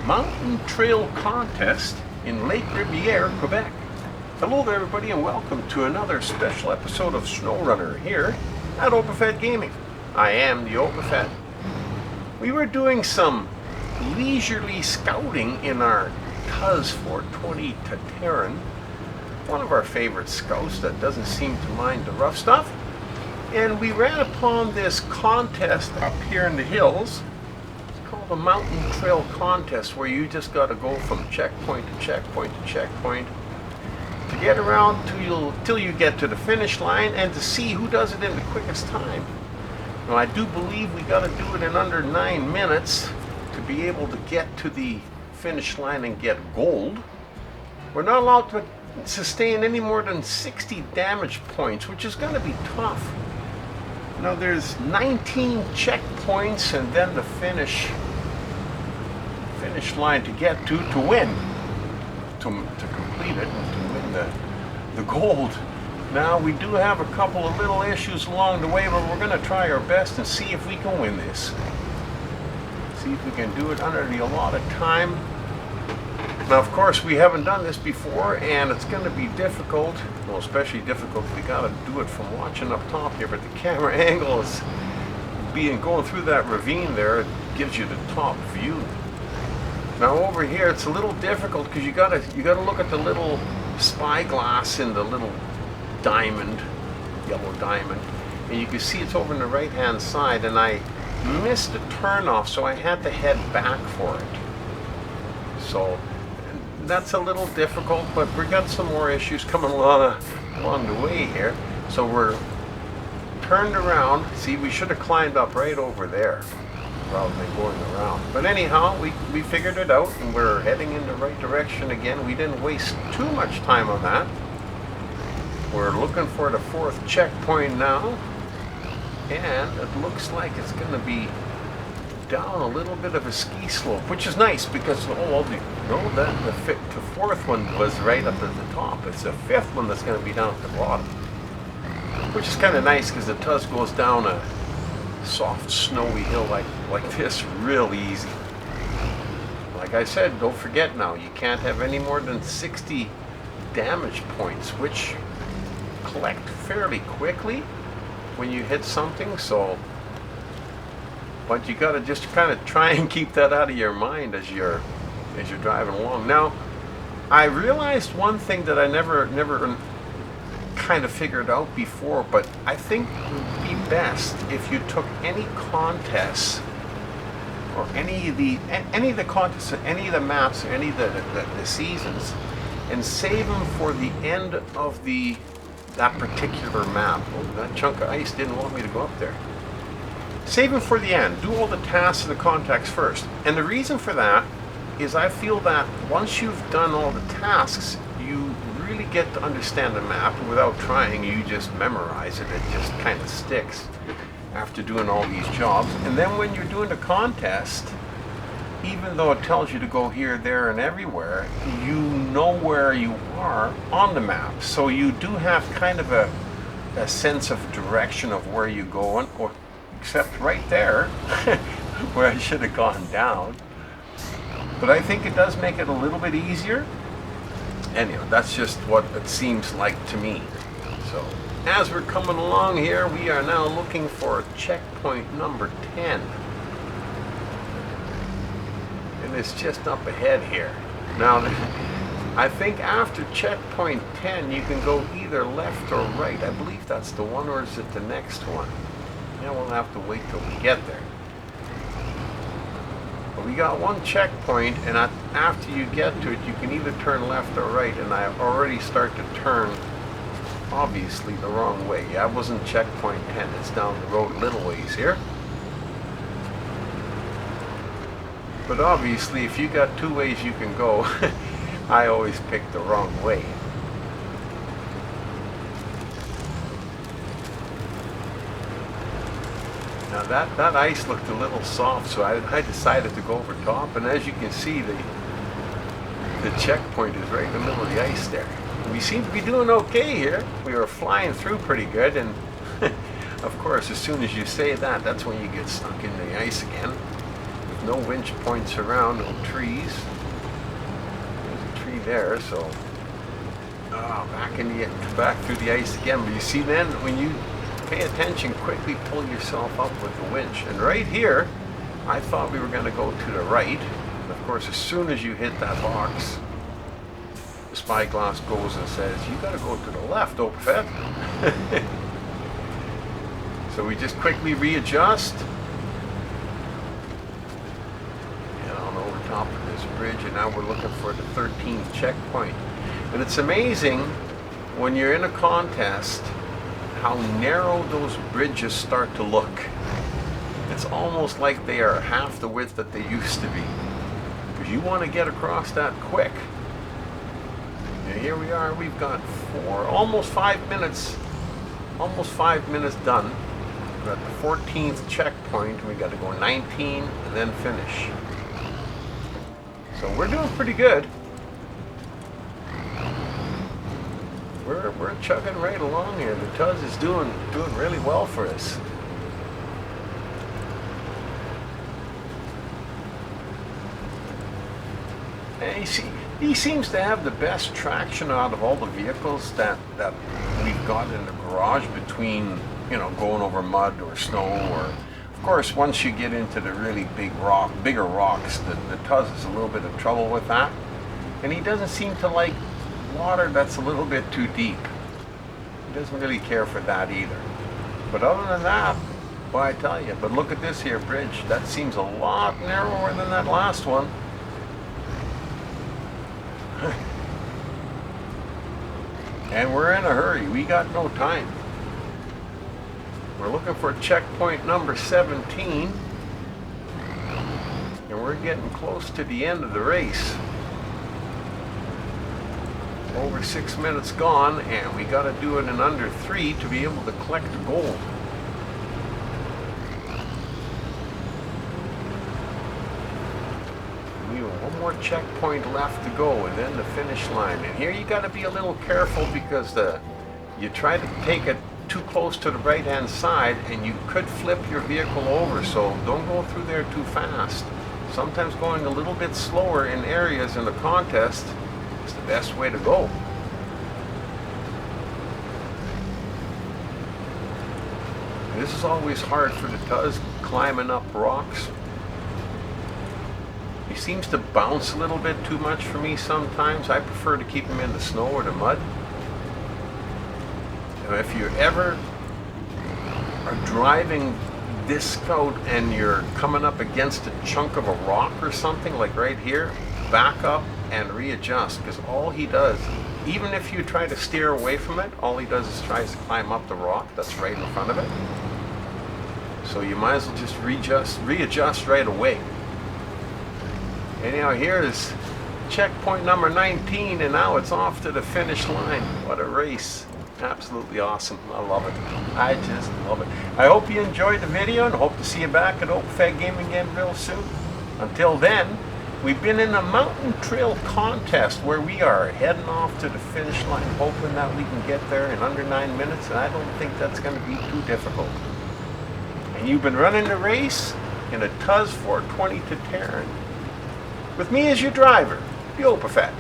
mountain trail contest in Lake Ribiere, Quebec. Hello there everybody and welcome to another special episode of SnowRunner here at Oberfed Gaming. I am the Oberfed. We were doing some leisurely scouting in our Tuz 420 Tatarin, one of our favorite scouts that doesn't seem to mind the rough stuff. And we ran upon this contest up here in the hills. It's called a mountain trail contest, where you just got to go from checkpoint to checkpoint to checkpoint to get around till you get to the finish line and to see who does it in the quickest time. Now I do believe we got to do it in under 9 minutes to be able to get to the finish line and get gold. We're not allowed to sustain any more than 60 damage points, which is going to be tough. Now there's 19 checkpoints and then the finish line to get to win, to complete it and to win the gold. Now we do have a couple of little issues along the way, but we're going to try our best and see if we can win this. See if we can do it under the allotted time. Now of course we haven't done this before and it's going to be difficult, well especially difficult if we got to do it from watching up top here, but the camera angle is going through that ravine there, it gives you the top view. Now over here it's a little difficult because you got to look at the little spyglass in the little diamond, yellow diamond, and you can see it's over on the right hand side, and I missed a turn off so I had to head back for it. So that's a little difficult, but we got some more issues coming along the way here. So we're turned around. See, we should have climbed up right over there rather than going around. But anyhow, we figured it out and we're heading in the right direction again. We didn't waste too much time on that. We're looking for the 4th checkpoint now, and it looks like it's going to be down a little bit of a ski slope, which is nice because the 4th one was right up at the top. It's the 5th one that's going to be down at the bottom, which is kind of nice because the Tuz goes down a soft snowy hill like this real easy. Like I said, don't forget now, you can't have any more than 60 damage points, which collect fairly quickly when you hit something. So but you got to just kind of try and keep that out of your mind as you're driving along. Now, I realized one thing that I never kind of figured out before, but I think it would be best if you took any contests or any of the contests, any of the maps, any of the seasons, and save them for the end of that particular map. Oh, that chunk of ice didn't want me to go up there. Save them for the end. Do all the tasks and the contacts first. And the reason for that is I feel that once you've done all the tasks, you really get to understand the map. And without trying, you just memorize it. It just kind of sticks after doing all these jobs. And then when you're doing the contest, even though it tells you to go here, there, and everywhere, you know where you are on the map. So you do have kind of a sense of direction of where you're going, or except right there where I should have gone down. But I think it does make it a little bit easier. Anyway, that's just what it seems like to me. So as we're coming along here, we are now looking for checkpoint number 10. And it's just up ahead here. Now I think after checkpoint 10 you can go either left or right. I believe that's the one, or is it the next one? Yeah, we'll have to wait till we get there. But we got one checkpoint, and after you get to it, you can either turn left or right, and I already start to turn, obviously, the wrong way. Yeah, it wasn't checkpoint 10, it's down the road a little ways here. But obviously, if you got 2 ways you can go, I always pick the wrong way. Now that ice looked a little soft, so I decided to go over top, and as you can see, the checkpoint is right in the middle of the ice there. We seem to be doing okay here. We were flying through pretty good, and of course, as soon as you say that, that's when you get stuck in the ice again. no winch points around, no trees. There's a tree there, so back through the ice again. But you see, then when you pay attention, quickly pull yourself up with the winch. And right here, I thought we were going to go to the right. And of course, as soon as you hit that box, the spyglass goes and says, "You got to go to the left, Opefed." So we just quickly readjust. And on over top of this bridge, and now we're looking for the 13th checkpoint. And it's amazing when you're in a contest how narrow those bridges start to look. It's almost like they are half the width that they used to be, because you want to get across that quick. And here we are, we've got almost 5 minutes done. We're at the 14th checkpoint, and we got to go 19 and then finish. So we're doing pretty good. We're chugging right along here. The Tuz is doing really well for us. And he seems to have the best traction out of all the vehicles that we've got in the garage, between, you know, going over mud or snow, or of course once you get into the really bigger rocks, the Tuz is a little bit of trouble with that. And he doesn't seem to like water that's a little bit too deep. He doesn't really care for that either. But other than that, well, I tell you, but look at this here bridge. That seems a lot narrower than that last one. And we're in a hurry. We got no time. We're looking for checkpoint number 17. And we're getting close to the end of the race. Over 6 minutes gone, and we got to do it in under 3 to be able to collect the gold. We have one more checkpoint left to go, and then the finish line. And here you got to be a little careful, because you try to take it too close to the right hand side, and you could flip your vehicle over. So don't go through there too fast. Sometimes going a little bit slower in areas in the contest is the best way to go. This is always hard for the Tuz, climbing up rocks. He seems to bounce a little bit too much for me sometimes. I prefer to keep him in the snow or the mud. And if you ever are driving this out and you're coming up against a chunk of a rock or something, like right here, back up and readjust, because all he does, even if you try to steer away from it, all he does is tries to climb up the rock that's right in front of it. So you might as well just readjust right away. Anyhow, here is checkpoint number 19, and now it's off to the finish line. What a race. Absolutely awesome. I love it. I just love it. I hope you enjoyed the video, and hope to see you back at Opefed Gaming again real soon. Until then, we've been in a mountain trail contest where we are heading off to the finish line, hoping that we can get there in under 9 minutes, and I don't think that's going to be too difficult. And you've been running the race in a Tuz 420 Tatarin, with me as your driver, the Opefed.